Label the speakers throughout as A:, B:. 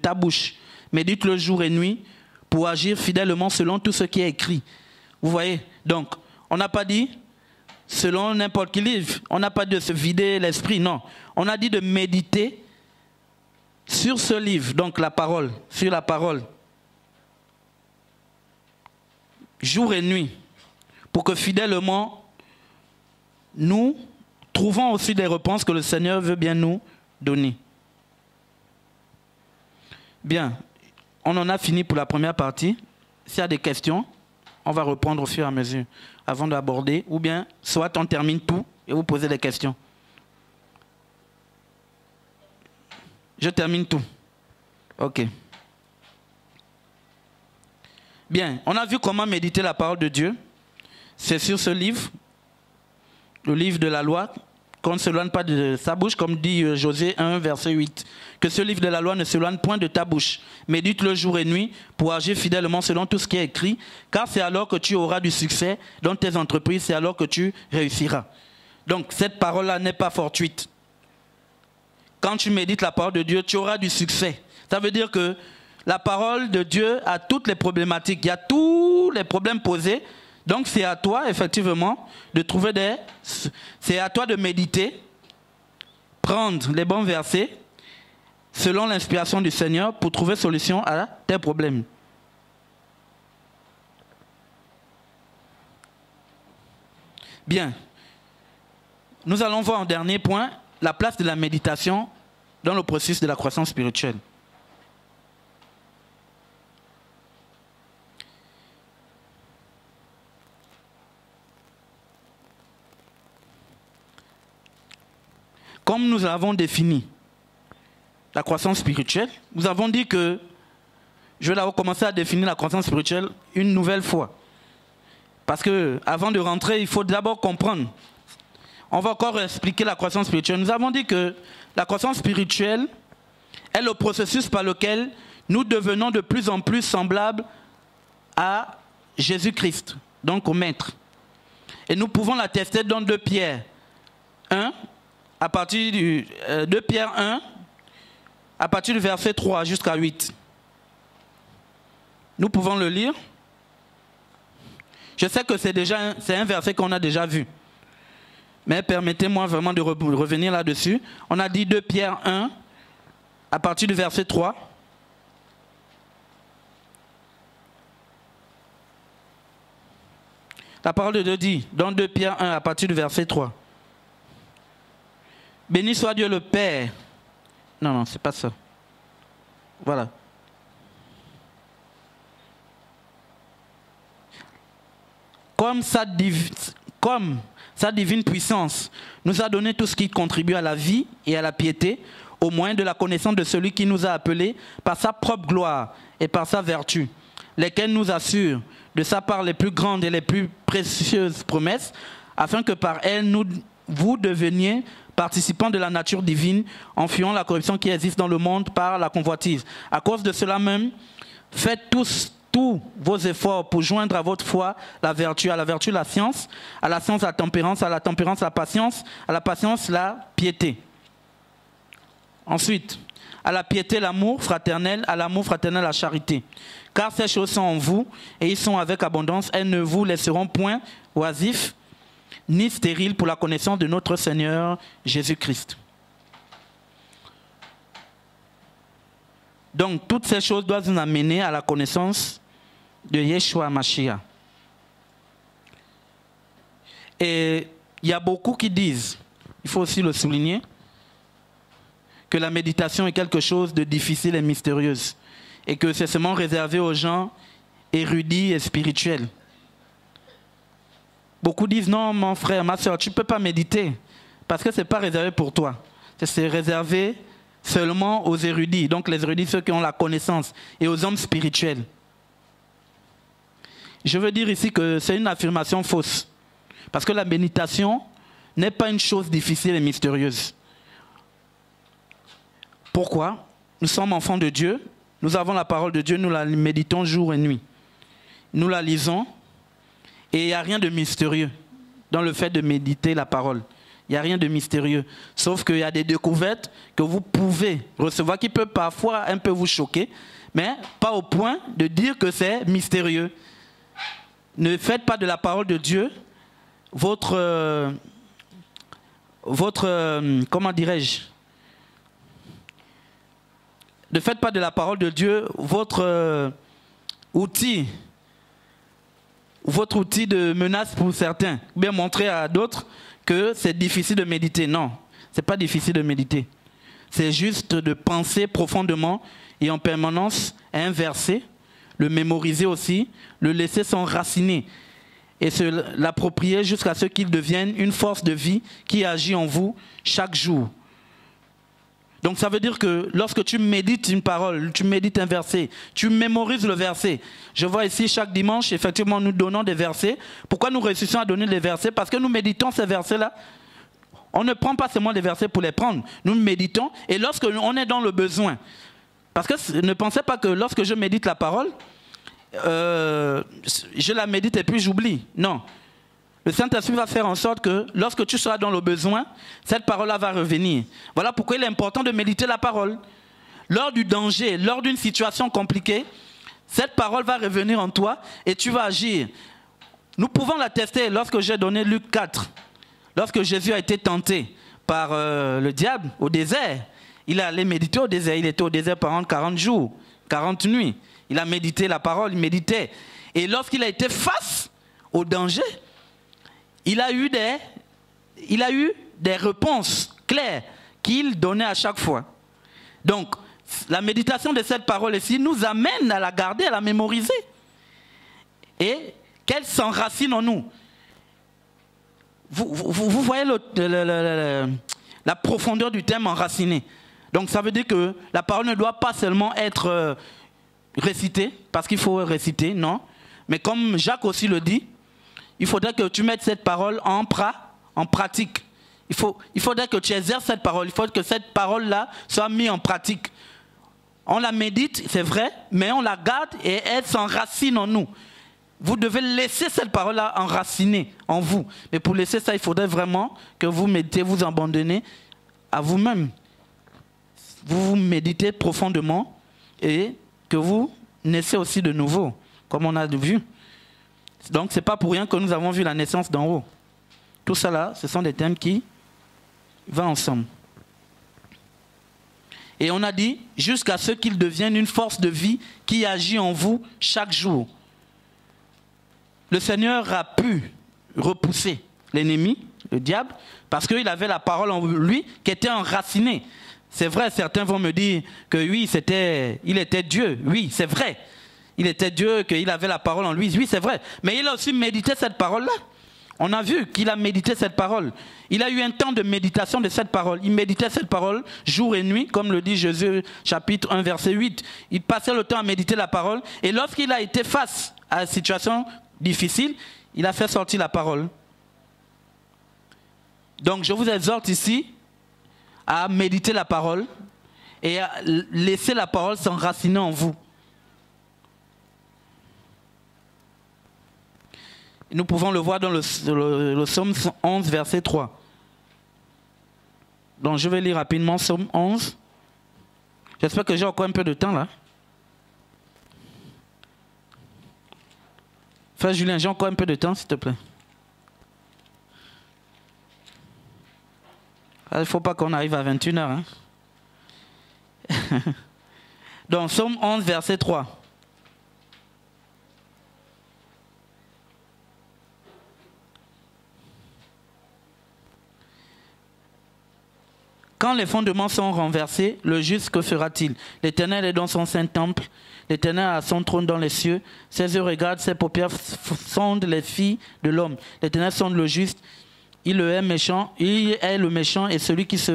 A: ta bouche. Médite-le jour et nuit pour agir fidèlement selon tout ce qui est écrit. Vous voyez? Donc, on n'a pas dit selon n'importe quel livre. On n'a pas dit de se vider l'esprit, non. On a dit de méditer sur ce livre, donc la parole, sur la parole. Jour et nuit, pour que fidèlement, nous trouvons aussi des réponses que le Seigneur veut bien nous donner. Bien, on en a fini pour la première partie. S'il y a des questions, on va reprendre au fur et à mesure avant d'aborder, ou bien soit on termine tout et vous posez des questions. Je termine tout. Ok. Bien, on a vu comment méditer la parole de Dieu. C'est sur ce livre, le livre de la loi, qu'on ne s'éloigne pas de sa bouche, comme dit Josué 1, verset 8. Que ce livre de la loi ne s'éloigne point de ta bouche. Médite-le jour et nuit pour agir fidèlement selon tout ce qui est écrit, car c'est alors que tu auras du succès dans tes entreprises, c'est alors que tu réussiras. Donc, cette parole-là n'est pas fortuite. Quand tu médites la parole de Dieu, tu auras du succès. Ça veut dire que la parole de Dieu a toutes les problématiques. Il y a tous les problèmes posés. Donc c'est à toi, effectivement, de trouver des... C'est à toi de méditer, prendre les bons versets, selon l'inspiration du Seigneur, pour trouver solution à tes problèmes. Bien. Nous allons voir en dernier point la place de la méditation dans le processus de la croissance spirituelle. Comme nous avons défini la croissance spirituelle, nous avons dit que je vais recommencer à définir la croissance spirituelle une nouvelle fois. Parce que avant de rentrer, il faut d'abord comprendre. On va encore expliquer la croissance spirituelle. Nous avons dit que la croissance spirituelle est le processus par lequel nous devenons de plus en plus semblables à Jésus-Christ, donc au Maître. Et nous pouvons l'attester dans 2 Pierre 1, à partir du 2 Pierre 1, à partir du verset 3 jusqu'à 8. Nous pouvons le lire. Je sais que c'est un verset qu'on a déjà vu. Mais permettez-moi vraiment de revenir là-dessus. On a dit 2 Pierre 1, à partir du verset 3. La parole de Dieu dit, dans 2 Pierre 1, à partir du verset 3. Béni soit Dieu le Père. Non, c'est pas ça. Voilà. Comme sa divine puissance nous a donné tout ce qui contribue à la vie et à la piété, au moyen de la connaissance de celui qui nous a appelés par sa propre gloire et par sa vertu, lesquels nous assurent de sa part les plus grandes et les plus précieuses promesses, afin que par elles vous deveniez participants de la nature divine, en fuyant la corruption qui existe dans le monde par la convoitise. À cause de cela même, faites tous vos efforts pour joindre à votre foi la vertu, à la vertu la science, à la science la tempérance, à la tempérance la patience, à la patience la piété. Ensuite, à la piété l'amour fraternel, à l'amour fraternel la charité. Car ces choses sont en vous et ils sont avec abondance, elles ne vous laisseront point oisifs ni stériles pour la connaissance de notre Seigneur Jésus-Christ. Donc, toutes ces choses doivent nous amener à la connaissance de Yeshua Mashiach. Et il y a beaucoup qui disent, il faut aussi le souligner, que la méditation est quelque chose de difficile et mystérieux, et que c'est seulement réservé aux gens érudits et spirituels. Beaucoup disent, non, mon frère, ma soeur, tu ne peux pas méditer, parce que ce n'est pas réservé pour toi. C'est réservé seulement aux érudits, donc les érudits, ceux qui ont la connaissance, et aux hommes spirituels. Je veux dire ici que c'est une affirmation fausse, parce que la méditation n'est pas une chose difficile et mystérieuse. Pourquoi? Nous sommes enfants de Dieu, nous avons la parole de Dieu, nous la méditons jour et nuit. Nous la lisons, et il n'y a rien de mystérieux dans le fait de méditer la parole. Il n'y a rien de mystérieux. Sauf qu'il y a des découvertes que vous pouvez recevoir qui peuvent parfois un peu vous choquer, mais pas au point de dire que c'est mystérieux. Ne faites pas de la parole de Dieu votre comment dirais-je? Ne faites pas de la parole de Dieu votre outil de menace pour certains. Bien montrer à d'autres que c'est difficile de méditer. Non, ce n'est pas difficile de méditer. C'est juste de penser profondément et en permanence à un verset, le mémoriser aussi, le laisser s'enraciner et se l'approprier jusqu'à ce qu'il devienne une force de vie qui agit en vous chaque jour. Donc ça veut dire que lorsque tu médites une parole, tu médites un verset, tu mémorises le verset. Je vois ici chaque dimanche, effectivement, nous donnons des versets. Pourquoi nous réussissons à donner des versets? Parce que nous méditons ces versets-là. On ne prend pas seulement des versets pour les prendre. Nous méditons et lorsque on est dans le besoin. Parce que ne pensez pas que lorsque je médite la parole, je la médite et puis j'oublie. Non. Le Saint-Esprit va faire en sorte que lorsque tu seras dans le besoin, cette parole-là va revenir. Voilà pourquoi il est important de méditer la parole. Lors du danger, lors d'une situation compliquée, cette parole va revenir en toi et tu vas agir. Nous pouvons la tester lorsque j'ai donné Luc 4. Lorsque Jésus a été tenté par le diable au désert, il est allé méditer au désert. Il était au désert pendant 40 jours, 40 nuits. Il a médité la parole, il méditait. Et lorsqu'il a été face au danger, il a eu des réponses claires qu'il donnait à chaque fois. Donc, la méditation de cette parole ici nous amène à la garder, à la mémoriser. Et qu'elle s'enracine en nous. Vous voyez la profondeur du terme enraciné. Donc, ça veut dire que la parole ne doit pas seulement être récitée, parce qu'il faut réciter, non. Mais comme Jacques aussi le dit, il faudrait que tu mettes cette parole en pratique. Il faudrait que tu exerces cette parole. Il faut que cette parole-là soit mise en pratique. On la médite, c'est vrai, mais on la garde et elle s'enracine en nous. Vous devez laisser cette parole-là enraciner en vous. Mais pour laisser ça, il faudrait vraiment que vous méditez, vous abandonnez à vous-même. Vous méditez profondément et que vous naissez aussi de nouveau, comme on a vu. Donc, ce n'est pas pour rien que nous avons vu la naissance d'en haut. Tout ça là, ce sont des thèmes qui vont ensemble. Et on a dit, jusqu'à ce qu'il devienne une force de vie qui agit en vous chaque jour. Le Seigneur a pu repousser l'ennemi, le diable, parce qu'il avait la parole en lui qui était enracinée. C'est vrai, certains vont me dire que oui, il était Dieu. Oui, c'est vrai. Il était Dieu, qu'il avait la parole en lui. Oui, c'est vrai. Mais il a aussi médité cette parole-là. On a vu qu'il a médité cette parole. Il a eu un temps de méditation de cette parole. Il méditait cette parole jour et nuit, comme le dit Jésus, chapitre 1, verset 8. Il passait le temps à méditer la parole. Et lorsqu'il a été face à une situation difficile, il a fait sortir la parole. Donc, je vous exhorte ici à méditer la parole et à laisser la parole s'enraciner en vous. Nous pouvons le voir dans le psaume 11, verset 3. Donc je vais lire rapidement psaume 11. J'espère que j'ai encore un peu de temps là. Frère Julien, j'ai encore un peu de temps, s'il te plaît. Il ne faut pas qu'on arrive à 21h. Hein. Donc psaume 11, verset 3. Quand les fondements sont renversés, le juste, que fera-t-il? L'Éternel est dans son saint temple. L'Éternel a son trône dans les cieux. Ses yeux regardent, ses paupières sondent les filles de l'homme. L'Éternel sonde le juste. Il est méchant. Il est le méchant et celui qui se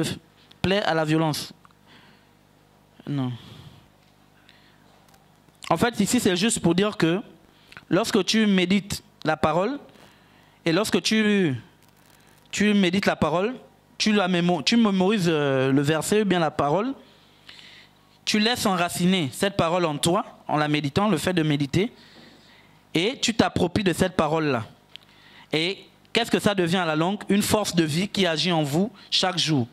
A: plaît à la violence. Non. En fait, ici, c'est juste pour dire que lorsque tu médites la parole et lorsque tu médites la parole, tu mémorises le verset ou bien la parole, tu laisses enraciner cette parole en toi, en la méditant, le fait de méditer, et tu t'appropries de cette parole-là. Et qu'est-ce que ça devient à la longue? Une force de vie qui agit en vous chaque jour.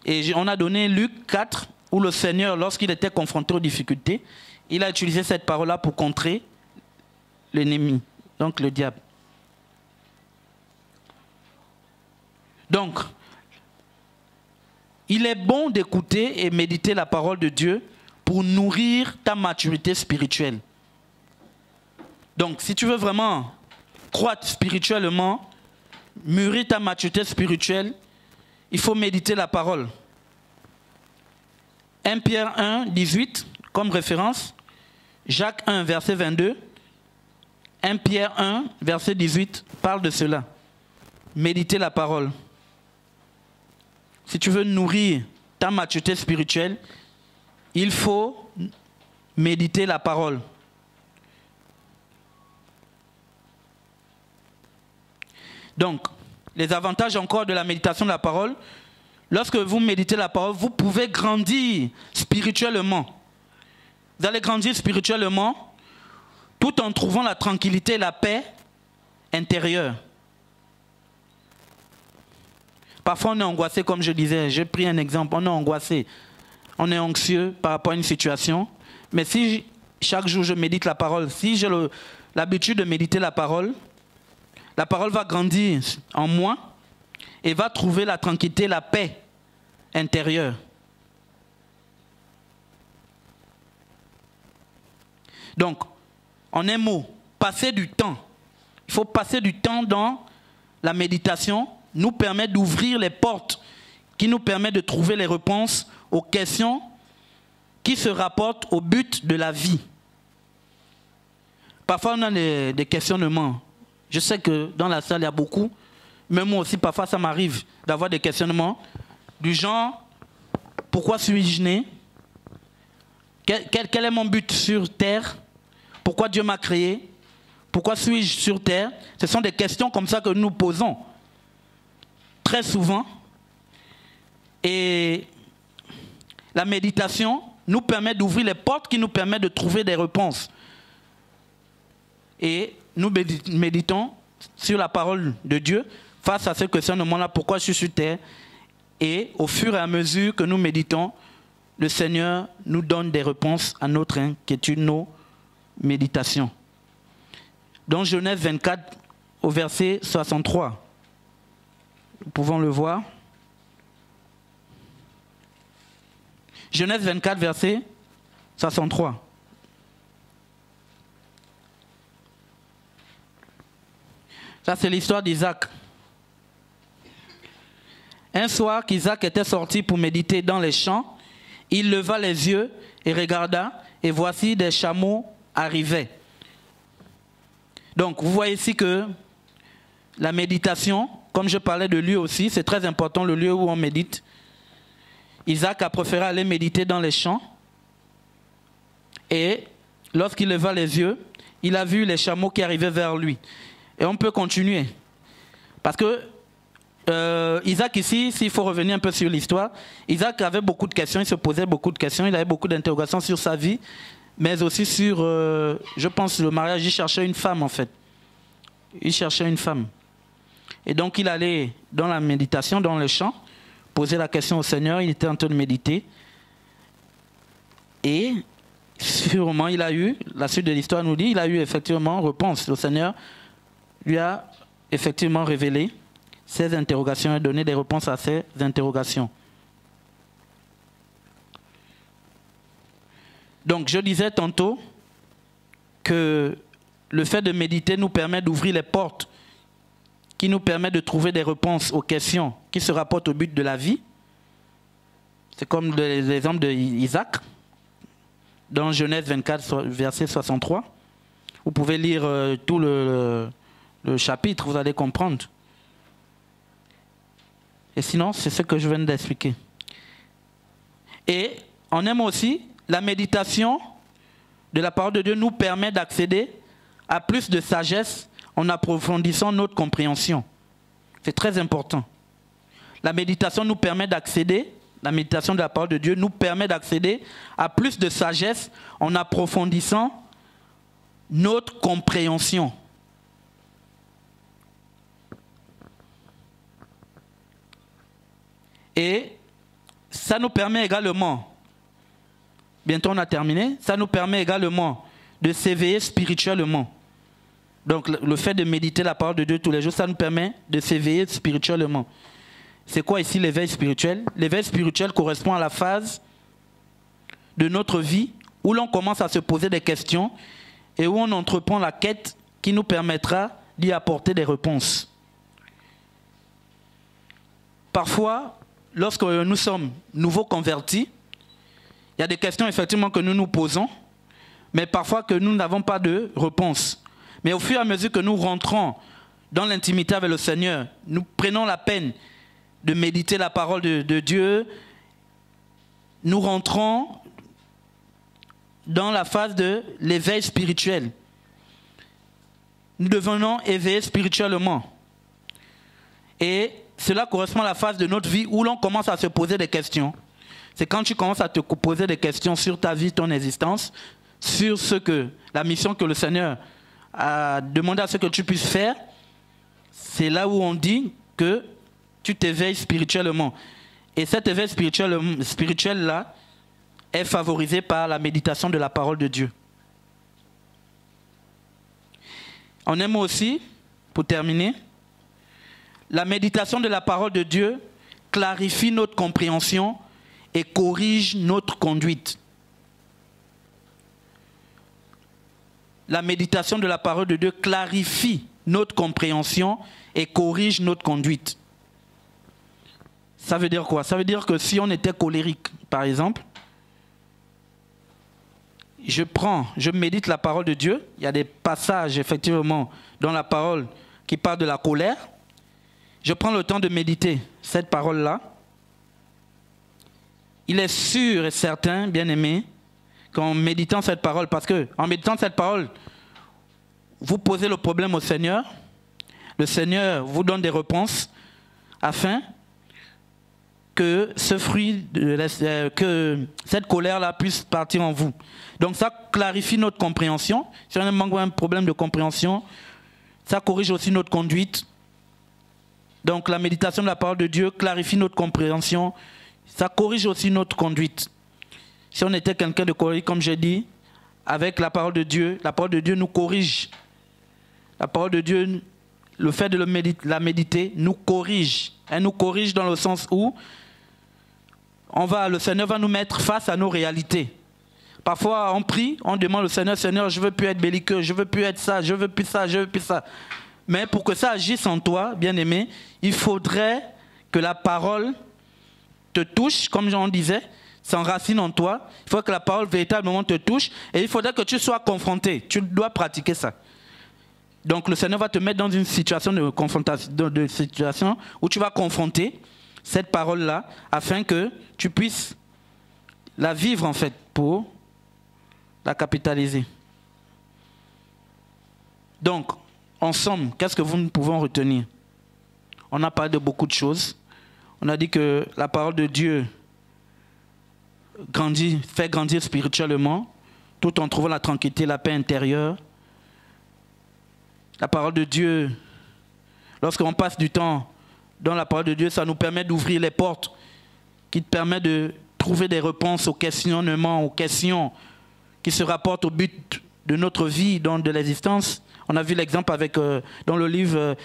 A: Et on a donné Luc 4, où le Seigneur, lorsqu'il était confronté aux difficultés, il a utilisé cette parole-là pour contrer l'ennemi, donc le diable. Donc, il est bon d'écouter et méditer la parole de Dieu pour nourrir ta maturité spirituelle. Donc, si tu veux vraiment croître spirituellement, mûrir ta maturité spirituelle, il faut méditer la parole. 1 Pierre 1, 18, comme référence. Jacques 1, verset 22. 1 Pierre 1, verset 18, parle de cela. Méditer la parole. Si tu veux nourrir ta maturité spirituelle, il faut méditer la parole. Donc, les avantages encore de la méditation de la parole, lorsque vous méditez la parole, vous pouvez grandir spirituellement. Vous allez grandir spirituellement tout en trouvant la tranquillité et la paix intérieure. Parfois on est angoissé, comme je disais, j'ai pris un exemple, on est angoissé, on est anxieux par rapport à une situation, mais si chaque jour je médite la parole, si j'ai l'habitude de méditer la parole va grandir en moi et va trouver la tranquillité, la paix intérieure. Donc, en un mot, passer du temps. Il faut passer du temps dans la méditation, nous permet d'ouvrir les portes qui nous permettent de trouver les réponses aux questions qui se rapportent au but de la vie. Parfois, on a des questionnements. Je sais que dans la salle, il y a beaucoup. Même moi aussi, parfois, ça m'arrive d'avoir des questionnements du genre, pourquoi suis-je né? Quel est mon but sur terre? Pourquoi Dieu m'a créé? Pourquoi suis-je sur terre? Ce sont des questions comme ça que nous posons très souvent. Et la méditation nous permet d'ouvrir les portes qui nous permettent de trouver des réponses. Et nous méditons sur la parole de Dieu face à ce questionnement-là, pourquoi je suis sur terre? Et au fur et à mesure que nous méditons, le Seigneur nous donne des réponses à notre inquiétude, nos méditations. Dans Genèse 24, au verset 63, nous pouvons le voir. Genèse 24, verset 63. Ça, c'est l'histoire d'Isaac. Un soir qu'Isaac était sorti pour méditer dans les champs, il leva les yeux et regarda, et voici des chameaux arrivaient. Donc, vous voyez ici que la méditation, comme je parlais de lieu aussi, c'est très important, le lieu où on médite. Isaac a préféré aller méditer dans les champs. Et lorsqu'il leva les yeux, il a vu les chameaux qui arrivaient vers lui. Et on peut continuer. Parce que Isaac ici, s'il faut revenir un peu sur l'histoire, Isaac avait beaucoup de questions, il se posait beaucoup de questions, il avait beaucoup d'interrogations sur sa vie, mais aussi sur, je pense, le mariage. Il cherchait une femme en fait. Il cherchait une femme. Et donc il allait dans la méditation, dans le champ, poser la question au Seigneur, il était en train de méditer. Et sûrement il a eu, la suite de l'histoire nous dit, il a eu effectivement réponse. Le Seigneur lui a effectivement révélé ses interrogations et donné des réponses à ses interrogations. Donc je disais tantôt que le fait de méditer nous permet d'ouvrir les portes qui nous permettent de trouver des réponses aux questions qui se rapportent au but de la vie. C'est comme l'exemple d'Isaac dans Genèse 24, verset 63. Vous pouvez lire tout le chapitre, vous allez comprendre. Et sinon, c'est ce que je viens d'expliquer. Et on aime aussi, la méditation de la parole de Dieu nous permet d'accéder à plus de sagesse en approfondissant notre compréhension. C'est très important. La méditation nous permet d'accéder, la méditation de la parole de Dieu nous permet d'accéder à plus de sagesse en approfondissant notre compréhension. Et ça nous permet également, bientôt on a terminé, ça nous permet également de s'éveiller spirituellement. Donc le fait de méditer la parole de Dieu tous les jours, ça nous permet de s'éveiller spirituellement. C'est quoi ici l'éveil spirituel? L'éveil spirituel correspond à la phase de notre vie où l'on commence à se poser des questions et où on entreprend la quête qui nous permettra d'y apporter des réponses. Parfois, lorsque nous sommes nouveaux convertis, il y a des questions effectivement que nous nous posons, mais parfois que nous n'avons pas de réponse. Mais au fur et à mesure que nous rentrons dans l'intimité avec le Seigneur, nous prenons la peine de méditer la parole de Dieu, nous rentrons dans la phase de l'éveil spirituel. Nous devenons éveillés spirituellement. Et cela correspond à la phase de notre vie où l'on commence à se poser des questions. C'est quand tu commences à te poser des questions sur ta vie, ton existence, sur la mission que le Seigneur a demandé à ce que tu puisses faire. C'est là où on dit que tu t'éveilles spirituellement. Et cet éveil spirituel-là est favorisé par la méditation de la parole de Dieu. On aime aussi, pour terminer, la méditation de la parole de Dieu clarifie notre compréhension et corrige notre conduite. La méditation de la parole de Dieu clarifie notre compréhension et corrige notre conduite. Ça veut dire quoi? Ça veut dire que si on était colérique, par exemple, je médite la parole de Dieu. Il y a des passages, effectivement, dans la parole qui parlent de la colère. Je prends le temps de méditer cette parole-là. Il est sûr et certain, bien-aimé, qu'en méditant cette parole, parce qu'en méditant cette parole, vous posez le problème au Seigneur. Le Seigneur vous donne des réponses afin que ce fruit, que cette colère-là puisse partir en vous. Donc ça clarifie notre compréhension. Si on a un problème de compréhension, ça corrige aussi notre conduite. Donc la méditation de la parole de Dieu clarifie notre compréhension. Ça corrige aussi notre conduite. Si on était quelqu'un de colérique, comme j'ai dit, avec la parole de Dieu nous corrige. La parole de Dieu, le fait de la méditer, nous corrige. Elle nous corrige dans le sens où le Seigneur va nous mettre face à nos réalités. Parfois, on prie, on demande au Seigneur, Seigneur, je ne veux plus être belliqueux, je ne veux plus être ça, je ne veux plus ça, je ne veux plus ça. Mais pour que ça agisse en toi, bien-aimé, il faudrait que la parole te touche, comme on disait, s'enracine en toi. Il faut que la parole véritablement te touche et il faudrait que tu sois confronté. Tu dois pratiquer ça. Donc le Seigneur va te mettre dans une situation de confrontation, de situation où tu vas confronter cette parole-là afin que tu puisses la vivre en fait pour la capitaliser. Donc, en somme, qu'est-ce que nous pouvons retenir? On a parlé de beaucoup de choses. On a dit que la parole de Dieu fait grandir spirituellement, tout en trouvant la tranquillité, la paix intérieure. La parole de Dieu, lorsqu'on passe du temps dans la parole de Dieu, ça nous permet d'ouvrir les portes qui te permettent de trouver des réponses aux questionnements, aux questions qui se rapportent au but de notre vie, de l'existence. On a vu l'exemple dans le livre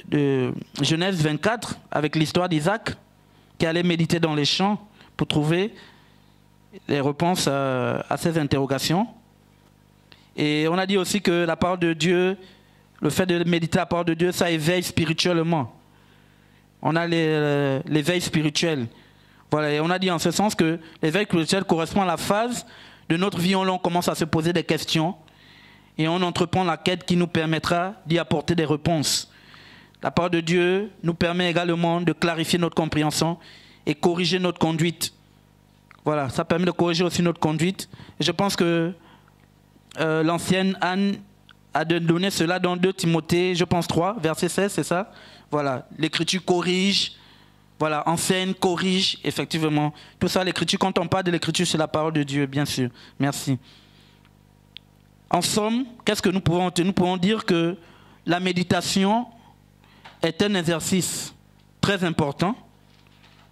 A: de Genèse 24, avec l'histoire d'Isaac, qui allait méditer dans les champs pour trouver les réponses à ces interrogations. Et on a dit aussi que la parole de Dieu, le fait de méditer la parole de Dieu, ça éveille spirituellement. On a l'éveil spirituel. Voilà, et on a dit en ce sens que l'éveil spirituel correspond à la phase de notre vie où on commence à se poser des questions et on entreprend la quête qui nous permettra d'y apporter des réponses. La parole de Dieu nous permet également de clarifier notre compréhension et corriger notre conduite. Voilà, ça permet de corriger aussi notre conduite. Et je pense que l'ancienne Anne a donné cela dans 2 Timothée, je pense 3, verset 16, c'est ça? Voilà, l'écriture corrige, voilà, enseigne, corrige, effectivement. Tout ça, l'écriture, quand on parle de l'écriture, c'est la parole de Dieu, bien sûr. Merci. En somme, qu'est-ce que nous pouvons dire? Nous pouvons dire que la méditation est un exercice très important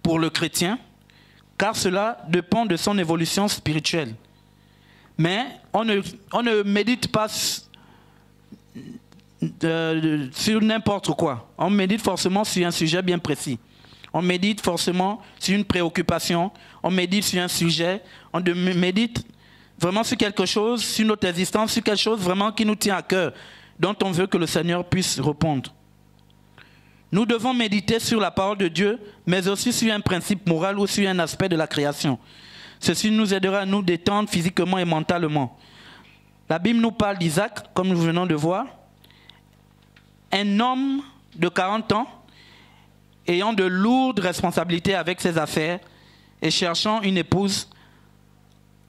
A: pour le chrétien, car cela dépend de son évolution spirituelle. Mais on ne médite pas sur n'importe quoi. On médite forcément sur un sujet bien précis. On médite forcément sur une préoccupation. On médite sur un sujet. On médite vraiment sur quelque chose, sur notre existence, sur quelque chose vraiment qui nous tient à cœur, dont on veut que le Seigneur puisse répondre. Nous devons méditer sur la parole de Dieu, mais aussi sur un principe moral ou sur un aspect de la création. Ceci nous aidera à nous détendre physiquement et mentalement. La Bible nous parle d'Isaac, comme nous venons de voir. Un homme de 40 ans, ayant de lourdes responsabilités avec ses affaires et cherchant une épouse,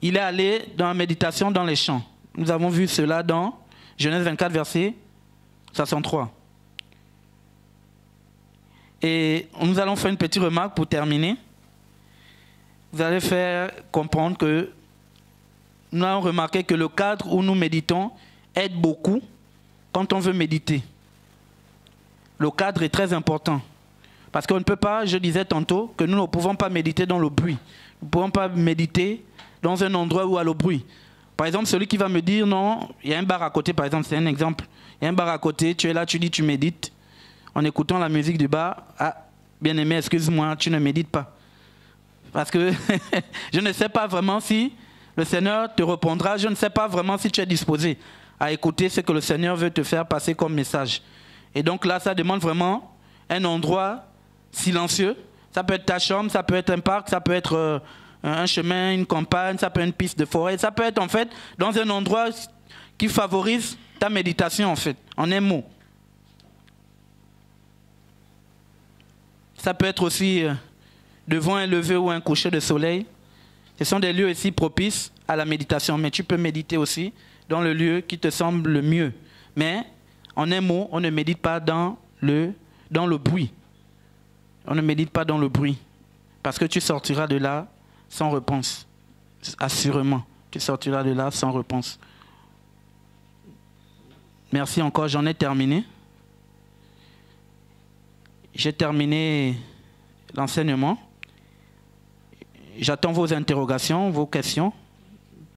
A: il est allé dans la méditation dans les champs. Nous avons vu cela dans Genèse 24, verset 63. Et nous allons faire une petite remarque pour terminer. Vous allez faire comprendre que nous avons remarqué que le cadre où nous méditons aide beaucoup quand on veut méditer. Le cadre est très important. Parce qu'on ne peut pas, je disais tantôt, que nous ne pouvons pas méditer dans le bruit. Nous ne pouvons pas méditer dans un endroit où il y a le bruit. Par exemple, celui qui va me dire, non, il y a un bar à côté, par exemple, c'est un exemple. Il y a un bar à côté, tu es là, tu dis, tu médites. En écoutant la musique du bar, ah, bien-aimé, excuse-moi, tu ne médites pas. Parce que je ne sais pas vraiment si le Seigneur te répondra, je ne sais pas vraiment si tu es disposé à écouter ce que le Seigneur veut te faire passer comme message. Et donc là, ça demande vraiment un endroit silencieux. Ça peut être ta chambre, ça peut être un parc, ça peut être un chemin, une campagne, ça peut être une piste de forêt. Ça peut être en fait dans un endroit qui favorise ta méditation en fait, en un mot. Ça peut être aussi devant un lever ou un coucher de soleil. Ce sont des lieux ici propices à la méditation, mais tu peux méditer aussi dans le lieu qui te semble le mieux. Mais en un mot, on ne médite pas dans le bruit. On ne médite pas dans le bruit. Parce que tu sortiras de là sans réponse. Assurément, tu sortiras de là sans réponse. Merci encore, j'en ai terminé. J'ai terminé l'enseignement. J'attends vos interrogations, vos questions.